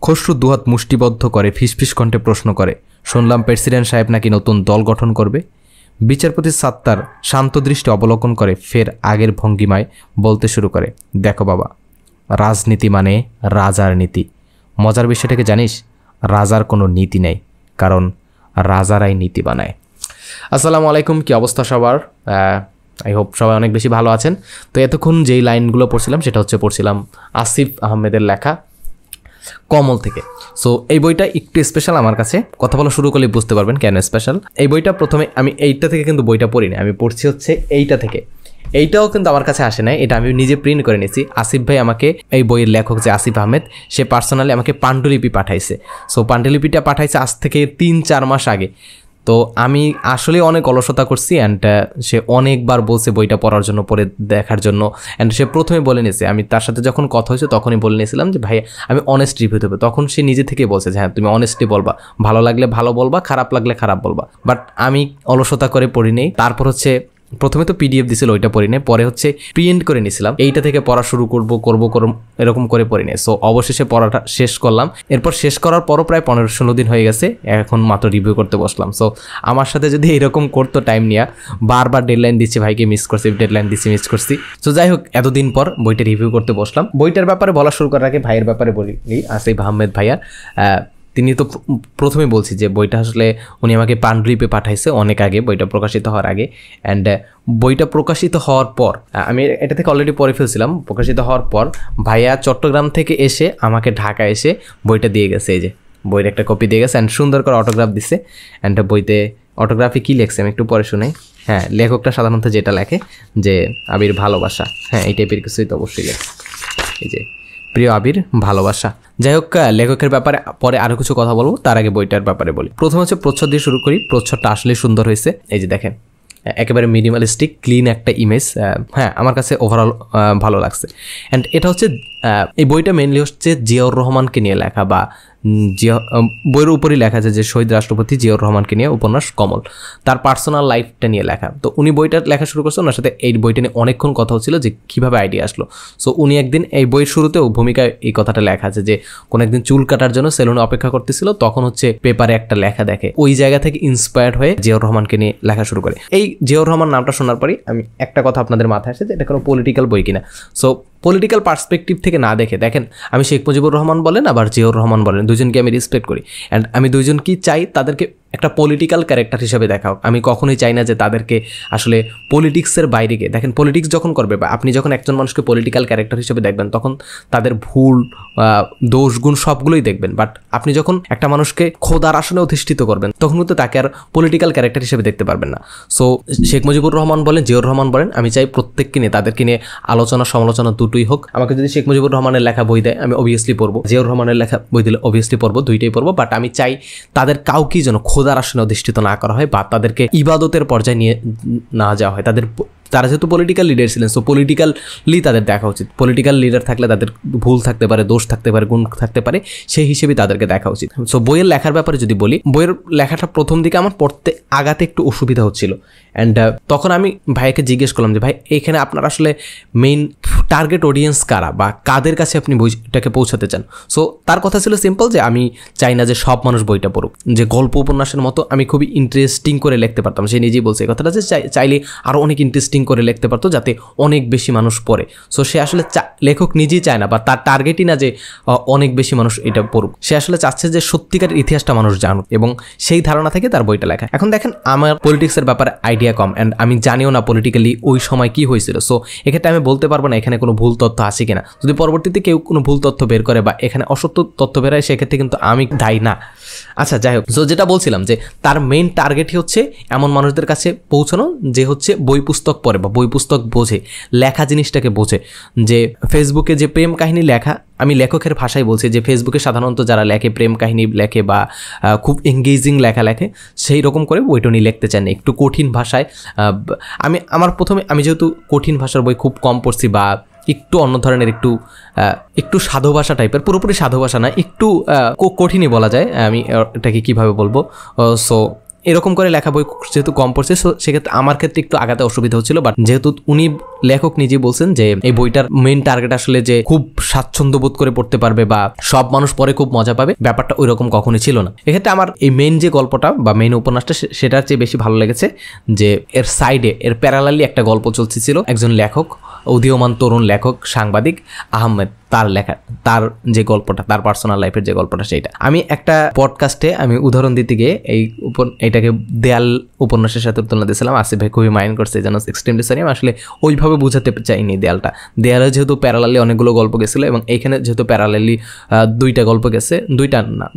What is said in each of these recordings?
খসরু দুহাত মুষ্টিবদ্ধ করে ফিসফিস কণ্ঠে প্রশ্ন করে, শুনলাম প্রেসিডেন্ট সাহেব নাকি নতুন দল গঠন করবে। বিচারপতি সাত্তার শান্ত দৃষ্টি অবলোকন করে ফের আগের ভঙ্গিমায় বলতে শুরু করে, দেখো বাবা, রাজনীতি মানে রাজার নীতি। মজার বিষয়টাকে জানিস, রাজার কোনো নীতি নেই, কারণ রাজারাই নীতি বানায়। আসসালামু আলাইকুম, কি অবস্থা সবার? আই হোপ সবাই অনেক বেশি ভালো আছেন। তো এতক্ষণ যেই লাইনগুলো পড়ছিলাম সেটা হচ্ছে পড়ছিলাম আসিফ আহমেদের লেখা কমল থেকে। সো এই বইটা একটু স্পেশাল আমার কাছে, কথা বলা শুরু করলে বুঝতে পারবেন কেন স্পেশাল। এই বইটা প্রথমে আমি এইটা থেকে কিন্তু বইটা পড়িনি, আমি পড়ছি হচ্ছে এইটা থেকে। এইটাও কিন্তু আমার কাছে আসে নাই, এটা আমি নিজে প্রিন্ট করে নিয়েছি। আসিফ ভাই আমাকে, এই বইয়ের লেখক যে আসিফ আহমেদ, সে পার্সোনালি আমাকে পাণ্ডুলিপি পাঠাইছে। সো পাণ্ডুলিপিটা পাঠাইছে আজ থেকে 3-4 মাস আগে। তো আমি আসলে অনেক অলসতা করছি, অ্যান্ড সে অনেকবার বলছে বইটা পড়ার জন্য, পড়ে দেখার জন্য। অ্যান্ড সে প্রথমে বলে নিয়েছে, আমি তার সাথে যখন কথা হয়েছে তখনই বলে নিয়েছিলাম যে ভাই আমি অনেস্ট রিভিউ দেবো। তখন সে নিজে থেকে বলছে যে হ্যাঁ তুমি অনেস্টলি বলবা, ভালো লাগলে ভালো বলবা, খারাপ লাগলে খারাপ বলবা। বাট আমি অলসতা করে পড়ি নেই। তারপর হচ্ছে প্রথমে তো পিডিএফ দিছিল, ওইটা পড়ি নেই। পরে হচ্ছে প্রিন্ট করে নিয়েছিলাম, এইটা থেকে পড়া শুরু করবো এরকম করে পড়ি নেই। সো অবশেষে পড়াটা শেষ করলাম। এরপর শেষ করার পরও প্রায় 15-16 দিন হয়ে গেছে, এখন মাত্র রিভিউ করতে বসলাম। সো আমার সাথে যদি এরকম করতো টাইম নিয়ে, বারবার ডেডলাইন দিচ্ছি, ভাইকে মিস করছি, ডেডলাইন দিচ্ছি, মিস করছি। সো যাই হোক, এতদিন পর বইটা রিভিউ করতে বসলাম। বইটার ব্যাপারে বলা শুরু করার আগে ভাইয়ের ব্যাপারে বলি, আসিফ আহমেদ ভাইয়ার। তিনি তো প্রথমে বলছি যে বইটা আসলে উনি আমাকে পাণ্ডুলিপি পাঠাইছে অনেক আগে, বইটা প্রকাশিত হওয়ার আগে। অ্যান্ড বইটা প্রকাশিত হওয়ার পর, আমি এটা থেকে অলরেডি পড়ে ফেলছিলাম। প্রকাশিত হওয়ার পর ভাইয়া চট্টগ্রাম থেকে এসে আমাকে ঢাকা এসে বইটা দিয়ে গেছে। এই যে বইয়ের একটা কপি দিয়ে গেছে, অ্যান্ড সুন্দর করে অটোগ্রাফ দিছে। অ্যান্ড বইতে অটোগ্রাফে কী লেখছে আমি একটু পরে শুনে। হ্যাঁ, লেখকটা সাধারণত যেটা লেখে যে আবির ভালোবাসা, হ্যাঁ এই টাইপের কিছুই তো অবশ্যই লেখছে। এই যে প্রিয় আবির ভালোবাসা। যাই হোক, লেখকের ব্যাপারে পরে আরও কিছু কথা বলবো, তার আগে বইটার ব্যাপারে বলি। প্রথমে হচ্ছে প্রচ্ছদ দিয়ে শুরু করি। প্রচ্ছদটা আসলে সুন্দর হয়েছে। এই যে দেখেন, একেবারে মিনিমালিস্টিক ক্লিন একটা ইমেজ। হ্যাঁ, আমার কাছে ওভারঅল ভালো লাগছে। অ্যান্ড এটা হচ্ছে এই বইটা মেনলি হচ্ছে জিয়াউর রহমানকে নিয়ে লেখা, বা বইয়ের উপরই লেখা আছে যে শহীদ রাষ্ট্রপতি জিয়াউর রহমানকে নিয়ে উপন্যাস কমল, তার পার্সোনাল লাইফটা নিয়ে লেখা। তো উনি বইটা লেখা শুরু করছে, ওনার সাথে এই বইটা নিয়ে অনেকক্ষণ কথা হচ্ছিল যে কীভাবে আইডিয়া আসলো। সো উনি একদিন, এই বইয়ের শুরুতেও ভূমিকায় এই কথাটা লেখা আছে যে কোনো একদিন চুল কাটার জন্য সেলুনে অপেক্ষা করতেছিল, তখন হচ্ছে পেপারে একটা লেখা দেখে, ওই জায়গা থেকে ইন্সপায়ার্ড হয়ে জিয়াউর রহমানকে নিয়ে লেখা শুরু করে। এই জিয়াউর রহমান নামটা শোনার পরই আমি একটা কথা আপনাদের মাথায় আসে যে এটা কোনো পলিটিক্যাল বই কিনা। সো পলিটিক্যাল পার্সপেক্টিভ থেকে না দেখে, দেখেন আমি শেখ মুজিবুর রহমান বলেন আবার জিয়াউর রহমান বলেন, দুজনকে আমি রেসপেক্ট করি। অ্যান্ড আমি দুজনকেই চাই তাদেরকে একটা পলিটিক্যাল ক্যারেক্টার হিসেবে দেখা হোক। আমি কখনোই চাই না যে তাদেরকে আসলে পলিটিক্সের বাইরে গিয়ে, দেখেন পলিটিক্স যখন করবে বা আপনি যখন একজন মানুষকে পলিটিক্যাল ক্যারেক্টার হিসেবে দেখবেন, তখন তাদের ভুল, দোষ, গুণ সবগুলোই দেখবেন। বাট আপনি যখন একটা মানুষকে খোদার আসনে অধিষ্ঠিত করবেন, তখন কিন্তু তাকে আর পলিটিক্যাল ক্যারেক্টার হিসেবে দেখতে পারবেন না। সো শেখ মুজিবুর রহমান বলেন, জিয়াউর রহমান বলেন, আমি চাই প্রত্যেককে নিয়ে, তাদেরকে নিয়ে আলোচনা সমালোচনা দুটোই হোক। আমাকে যদি শেখ মুজিবুর রহমানের লেখা বই দেয় আমি অবভিয়াসলি পড়বো, জিয়াউর রহমানের লেখা বই দিলে অবভিয়াসলি পড়বো, দুইটাই পড়বো। বাট আমি চাই তাদের কাউকেই যেন খোদার আসনে অধিষ্ঠিত না করা হয়, বা তাদেরকে ইবাদতের পর্যায়ে নিয়ে না যাওয়া হয়। তারা যেহেতু পলিটিক্যাল লিডার ছিলেন, সো পলিটিক্যালি তাদের দেখা উচিত। পলিটিক্যাল লিডার থাকলে তাদের ভুল থাকতে পারে, দোষ থাকতে পারে, গুণ থাকতে পারে, সেই হিসেবে তাদেরকে দেখা উচিত। সো বইয়ের লেখার ব্যাপারে যদি বলি, বইয়ের লেখাটা প্রথম দিকে আমার পড়তে আগাতে একটু অসুবিধা হচ্ছিল। অ্যান্ড তখন আমি ভাইকে জিজ্ঞেস করলাম যে ভাই, এখানে আপনার আসলে মেইন টার্গেট অডিয়েন্স কারা, বা কাদের কাছে আপনি বইটাকে পৌঁছাতে চান? সো তার কথা ছিল সিম্পল, যে আমি চাই না যে সব মানুষ বইটা পড়ুক, যে গল্প উপন্যাসের মতো আমি খুবই ইন্টারেস্টিং করে লিখতে পারতাম। সে নিজেই বলছে এই কথাটা, যে চাইলে আরও অনেক ইন্টারেস্টিং করে লিখতে পারতো যাতে অনেক বেশি মানুষ পড়ে। সো সে আসলে লেখক নিজেই চায় না, বা তার টার্গেটই না যে অনেক বেশি মানুষ এটা পড়ুক। সে আসলে চাচ্ছে যে সত্যিকারের ইতিহাসটা মানুষ জানুক, এবং সেই ধারণা থেকে তার বইটা লেখা। এখন দেখেন, আমার পলিটিক্সের ব্যাপারে আইডিয়া কম, অ্যান্ড আমি জানিও না পলিটিক্যালি ওই সময় কি হয়েছিল। সো এক্ষেত্রে আমি বলতে পারবো না এখানে কোনো ভুল তথ্য আছে কিনা। যদি পরবর্তীতে কেউ কোনো ভুল তথ্য বের করে বা এখানে অসত্য তথ্য বের হয়, সেক্ষেত্রে কিন্তু আমি দায়ী না। আচ্ছা, যাই হোক, সো যেটা বলছিলাম যে তার মেইন টার্গেটই হচ্ছে এমন মানুষদের কাছে পৌঁছানো যে হচ্ছে বই পুস্তক পড়ে বা বই পুস্তক বোঝে, লেখা জিনিসটাকে বোঝে। যে ফেসবুকে যে প্রেম কাহিনী লেখা, আমি লেখকের ভাষায় বলছি যে ফেসবুকে সাধারণত যারা লেখে, প্রেম কাহিনী লেখে বা খুব এঙ্গেজিং লেখা লেখে, সেই রকম করে বইটা উনি লিখতে চান, একটু কঠিন ভাষায়। আমি যেহেতু কঠিন ভাষার বই খুব কম পড়ছি, বা একটু অন্য ধরনের, একটু সাধু ভাষা টাইপের, পুরোপুরি সাধু ভাষা না, একটু কঠিনই বলা যায়, আমি এটাকে কীভাবে বলবো। সো এরকম করে লেখা বই যেহেতু কম পড়ছে, সো সেক্ষেত্রে আমার ক্ষেত্রে একটু আগাতে অসুবিধা হচ্ছিল। বাট যেহেতু উনি লেখক নিজেই বলছেন যে এই বইটার মেইন টার্গেট আসলে যে খুব স্বাচ্ছন্দ্য বোধ করে পড়তে পারবে বা সব মানুষ পরে খুব মজা পাবে, ব্যাপারটা ওই রকম কখনোই ছিল না। এক্ষেত্রে আমার এই মেইন যে গল্পটা বা মেইন উপন্যাসটা সেটার চেয়ে বেশি ভালো লেগেছে যে এর সাইডে এর প্যারালালি একটা গল্প চলছিল, একজন লেখক, উদীয়মান তরুণ লেখক সাংবাদিক আহমেদ, তার লেখা, তার যে গল্পটা, তার পার্সোনাল লাইফের যে গল্পটা, সেইটা আমি একটা পডকাস্টে আমি উদাহরণ দিতে গিয়ে এইটাকে দেয়াল উপন্যাসের সাথে তুলনা দিয়েছিলাম। আসিফ ভাই খুবই মাইন্ড করছে, যেন এক্সট্রিমলি সরি, আমি আসলে ওইভাবে বোঝাতে চাইনি দেয়ালে যেহেতু প্যারালালি অনেকগুলো গল্প গেছিলো এবং এইখানে যেহেতু প্যারালালি দুইটা গল্প গেছে,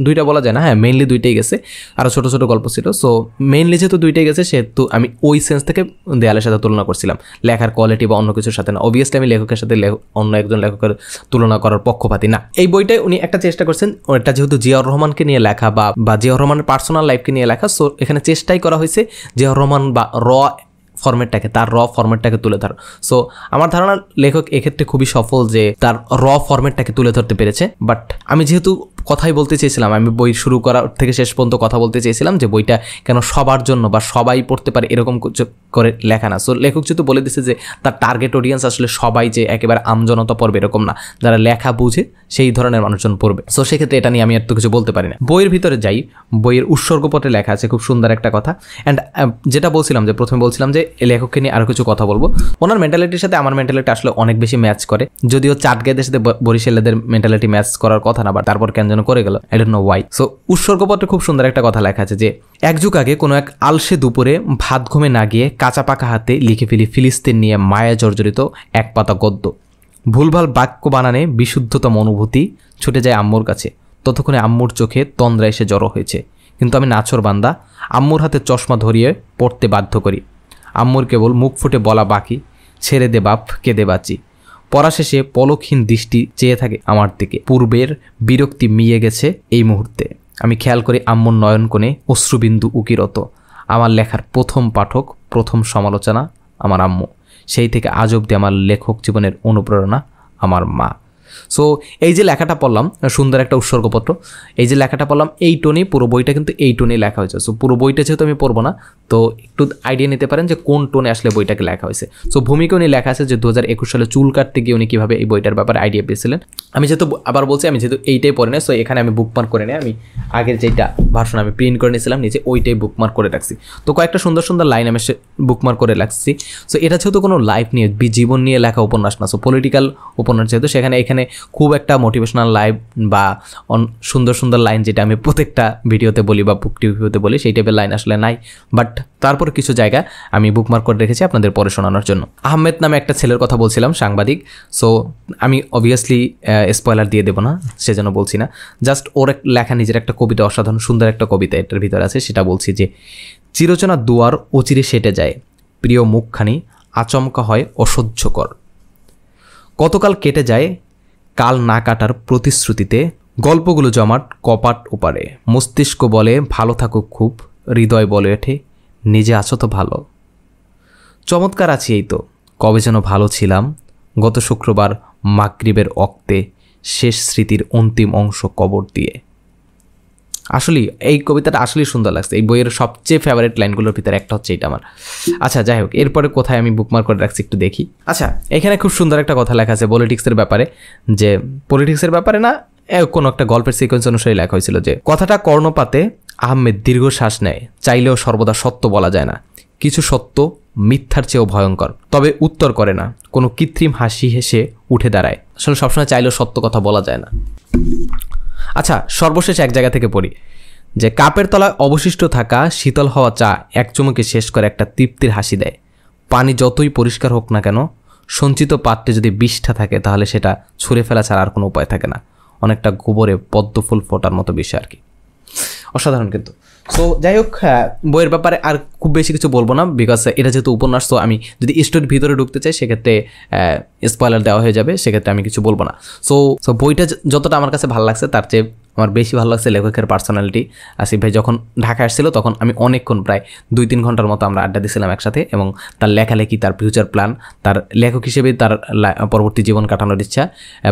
দুইটা বলা যায় না, হ্যাঁ মেইনলি দুইটাই গেছে, আরও ছোটো ছোটো গল্প ছিল। সো মেইনলি যেহেতু দুইটাই গেছে সেহেতু আমি ওই সেন্স থেকে দেয়ালের সাথে তুলনা করছিলাম, লেখার কোয়ালিটি বা অন্য কিছুর সাথে না। অবভিয়াসলি আমি লেখকের সাথে অন্য একজন লেখকের তুলনা করার পক্ষপাতী না। এই বইটায় উনি একটা চেষ্টা করছেন, এটা যেহেতু জিয়াউর রহমানকে নিয়ে লেখা বা জিয়াউর রহমানের পার্সোনাল লাইফকে নিয়ে লেখা, সো এখানে চেষ্টাই করা হয়েছে জিয়াউর রহমান বা তার র ফরম্যাটটাকে তুলে ধর। সো আমার ধারণা লেখক এক্ষেত্রে খুবই সফল যে তার র ফরম্যাটটাকে তুলে ধরতে পেরেছে। বাট আমি যেহেতু কথাই বলতে চেয়েছিলাম, আমি বই শুরু করা থেকে শেষ পর্যন্ত কথা বলতে চেয়েছিলাম যে বইটা কেন সবার জন্য বা সবাই পড়তে পারে এরকম করে লেখা না। সো লেখক যেহেতু বলে দিচ্ছে যে তার টার্গেট অডিয়েন্স আসলে সবাই যে একেবারে আমজনতা পড়বে এরকম না, যারা লেখা বুঝে সেই ধরনের মানুষজন পড়বে। সো সেক্ষেত্রে এটা নিয়ে আমি আর তো কিছু বলতে পারি না। বইয়ের ভিতরে যাই, বইয়ের উৎসর্গপত্রে লেখা আছে খুব সুন্দর একটা কথা। অ্যান্ড যেটা বলছিলাম যে প্রথমে বলছিলাম যে লেখককে নিয়ে আরও কিছু কথা বলবো, ওনার মেন্টালিটির সাথে আমার মেন্টালিটি আসলে অনেক বেশি ম্যাচ করে। যদিও চাটগাঁইদের সাথে বরিশালেদের মেন্টালিটি ম্যাচ করার কথা না, বাট তারপর কেন যেন করে গেল, I don't know why. So উৎসর্গপত্রে খুব সুন্দর একটা কথা লেখা আছে যে এক যুগ আগে কোনো এক আলসে দুপুরে ভাত ঘুমে না গিয়ে কাঁচা পাকা হাতে লিখে ফেলি ফিলিস্তিন নিয়ে মায়া জর্জরিত এক পাতা গদ্য। ভুলভাল বাক্য বানানে বিশুদ্ধতম অনুভূতি ছুটে যায় আম্মুর কাছে। ততক্ষণে আম্মুর চোখে তন্দ্রা এসে জড়ো হয়েছে, কিন্তু আমি নাছর বান্দা আম্মুর হাতে চশমা ধরিয়ে পড়তে বাধ্য করি। আম্মুর কেবল মুখ ফুটে বলা বাকি, ছেড়ে দে বাপ, কেঁদে বাঁচি। পড়া শেষে পলকহীন দৃষ্টি চেয়ে থাকে আমার দিকে। পূর্বের বিরক্তি মিয়ে গেছে এই মুহূর্তে। আমি খেয়াল করি আম্মুর নয়ন কোণে অশ্রুবিন্দু উকিরত। আমার লেখার প্রথম পাঠক, প্রথম সমালোচনা আমার আম্মু। সেই থেকে আজ অবধি আমার লেখক জীবনের অনুপ্রেরণা আমার মা। সো এই যে লেখাটা পড়লাম, সুন্দর একটা উৎসর্গপত্র, এই যে লেখাটা পড়লাম এই টোনে, পুরো বইটা কিন্তু এই টোনে লেখা হয়েছে। সো পুরো বইটা যেহেতু আমি পড়বো না, তো একটু আইডিয়া নিতে পারেন যে কোন টোনে আসলে বইটাকে লেখা হয়েছে। সো ভূমিকা উনি লেখা আছে যে 2021 সালে চুল কাটতে গিয়ে উনি কীভাবে এই বইটার ব্যাপারে আইডিয়া পেয়েছিলেন। আমি যেহেতু আবার বলছি, আমি যেহেতু এইটাই পড়ে নেই, সো এখানে আমি বুকমার্ক করে নিই। আমি আগের যেটা ভার্সন আমি প্রিন্ট করে নিয়েছিলাম নিচে, ওইটাই বুকমার্ক করে রাখছি। তো কয়েকটা সুন্দর সুন্দর লাইন আমি বুকমার্ক করে রাখছি। সো এটা যেহেতু কোনো লাইফ নিয়ে, জীবন নিয়ে লেখা উপন্যাস না, সো পলিটিক্যাল উপন্যাস যেহেতু, সেখানে এখানে খুব একটা মোটিভেশনাল লাইভ বা সুন্দর সুন্দর লাইন যেটা আমি প্রত্যেকটা ভিডিওতে বলি বা বুক রিভিউতে বলি, সেই টাইপের লাইন আসলে নাই। বাট তারপর কিছু জায়গা আমি বুকমার্ক করে রেখেছি আপনাদের পরে শোনানোর জন্য। আহমেদ নামে একটা ছেলের কথা বলছিলাম, সাংবাদিক। সো আমি অবভিয়াসলি স্পয়লার দিয়ে দেবো না, সেজন্য বলছি না। জাস্ট ওর লেখা নিজের একটা কবিতা, অসাধারণ সুন্দর একটা কবিতা এটার ভিতরে আছে, সেটা বলছি যে চিরচেনা দুয়ার অচিরে সেটে যায়, প্রিয় মুখখানি আচমকা হয় অসহ্যকর। কতকাল কেটে যায় কাল না কাটার প্রতিশ্রুতিতে, গল্পগুলো জমাট কপাট ওপারে। মস্তিষ্ক বলে ভালো থাকুক খুব, হৃদয় বলে ওঠে নিজে আছো তো ভালো। চমৎকার আছি এই তো, কবে যেন ভালো ছিলাম, গত শুক্রবার মাগরিবের অক্তে শেষ স্মৃতির অন্তিম অংশ কবর দিয়ে। আসলেই এই কবিতাটা আসলেই সুন্দর লাগছে। এই বইয়ের সবচেয়ে ফেভারিট লাইনগুলোর ভিতরে একটা হচ্ছে এটা আমার। আচ্ছা যাই হোক, এরপরে কোথায় আমি বুকমার্ক করে রাখছি একটু দেখি। আচ্ছা, এখানে খুব সুন্দর একটা কথা লেখা আছে পলিটিক্সের ব্যাপারে, যে পলিটিক্সের ব্যাপারে না, কোনো একটা গল্পের সিকোয়েন্স অনুসারে লেখা হয়েছিল যে কথাটা কর্ণপাতে আহমেদ দীর্ঘশ্বাস নেয়, চাইলেও সর্বদা সত্য বলা যায় না, কিছু সত্য মিথ্যার চেয়েও ভয়ঙ্কর, তবে উত্তর করে না, কোনো কৃত্রিম হাসি হেসে উঠে দাঁড়ায়। আসলে সবসময় চাইলেও সত্য কথা বলা যায় না। আচ্ছা, সর্বশেষ এক জায়গা থেকে পড়ি যে কাপের তলায় অবশিষ্ট থাকা শীতল হওয়া চা এক চুমুকে শেষ করে একটা তৃপ্তির হাসি দেয়। পানি যতই পরিষ্কার হোক না কেন, সঞ্চিত পাত্রে যদি বিষ্ঠা থাকে তাহলে সেটা ছুঁড়ে ফেলা ছাড়া আর কোনো উপায় থাকে না। অনেকটা গোবরে পদ্মফুল ফোটার মতো বিষয় আর কি। অসাধারণ কিন্তু। সো যাই হোক, বইয়ের ব্যাপারে আর খুব বেশি কিছু বলবো না, বিকজ এটা যেহেতু উপন্যাস, তো আমি যদি স্টোরির ভিতরে ঢুকতে চাই সেক্ষেত্রে স্পয়লার দেওয়া হয়ে যাবে, সেক্ষেত্রে আমি কিছু বলবো না। সো বইটা যতটা আমার কাছে ভালো লাগছে তার চেয়ে আমার বেশি ভালো লাগছে লেখকের পার্সোনালিটি। আসিফ ভাই যখন ঢাকা আসছিল তখন আমি অনেকক্ষণ প্রায় 2-3 ঘন্টার মতো আমরা আড্ডা দিয়েছিলাম একসাথে, এবং তার লেখালেখি, তার ফিউচার প্ল্যান, তার লেখক হিসেবে তার পরবর্তী জীবন কাটানোর ইচ্ছা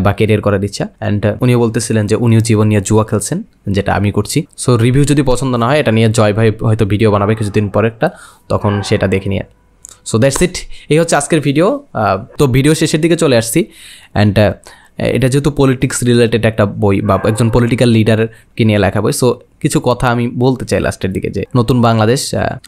বা কেরিয়ার করার ইচ্ছা। অ্যান্ড উনিও বলতেছিলেন যে উনিও জীবন নিয়ে জুয়া খেলছেন, যেটা আমি করছি। সো রিভিউ যদি পছন্দ না হয়, এটা নিয়ে জয় ভাই হয়তো ভিডিও বানাবে কিছুদিন পরেরটা, তখন সেটা দেখে নিয়ে। সো দ্যাটস ইট, এই হচ্ছে আজকের ভিডিও। তো ভিডিও শেষের দিকে চলে আসছি। অ্যান্ড এটা যেহেতু পলিটিক্স রিলেটেড একটা বই বা একজন পলিটিক্যাল লিডারকে নিয়ে লেখা বই, সো কিছু কথা আমি বলতে চাই লাস্টের দিকে, যে নতুন বাংলাদেশ,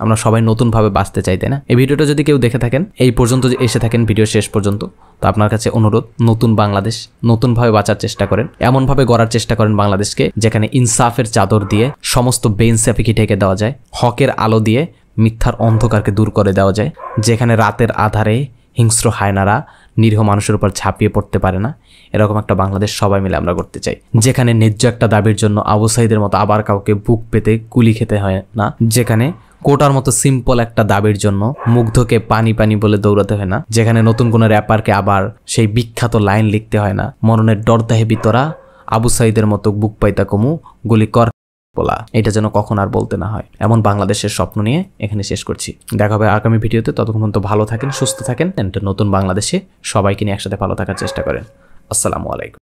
আমরা সবাই নতুনভাবে বাঁচতে চাই, তাই না? এই ভিডিওটা যদি কেউ দেখে থাকেন, এই পর্যন্ত এসে থাকেন ভিডিও শেষ পর্যন্ত, তো আপনার কাছে অনুরোধ, নতুন বাংলাদেশ নতুনভাবে বাঁচার চেষ্টা করেন, এমনভাবে গড়ার চেষ্টা করেন বাংলাদেশকে যেখানে ইনসাফের চাদর দিয়ে সমস্ত বেইনসাফিকে ঢেকে দেওয়া যায়, হকের আলো দিয়ে মিথ্যার অন্ধকারকে দূর করে দেওয়া যায়, যেখানে রাতের আধারে হিংস্র হায়নারা নিরীহ মানুষের উপর ঝাঁপিয়ে পড়তে পারে না। এরকম একটা বাংলাদেশ সবাই মিলে আমরা করতে চাই, যেখানে ন্যায্য একটা দাবির জন্য আবু সাঈদের মতো আবার কাউকে বুক পেতে গুলি খেতে হয় না, যেখানে কোটার মতো সিম্পল একটা দাবির জন্য মুগ্ধকে পানি পানি বলে দৌড়াতে হয় না, যেখানে নতুন কোনো র্যাপারকে আবার সেই বিখ্যাত লাইন লিখতে হয় না, মরণের ডর দেহে বিতরা আবু সাঈদের মতো বুক পাইতা কমু গুলি কর বলা, এটা যেন কখন আর বলতে না হয়। এমন বাংলাদেশের স্বপ্ন নিয়ে এখানে শেষ করছি। দেখা হবে আগামী ভিডিওতে। ততক্ষণ পর্যন্ত ভালো থাকেন, সুস্থ থাকেন, নতুন বাংলাদেশে সবাইকে নিয়ে একসাথে ভালো থাকার চেষ্টা করেন। আসসালামু আলাইকুম।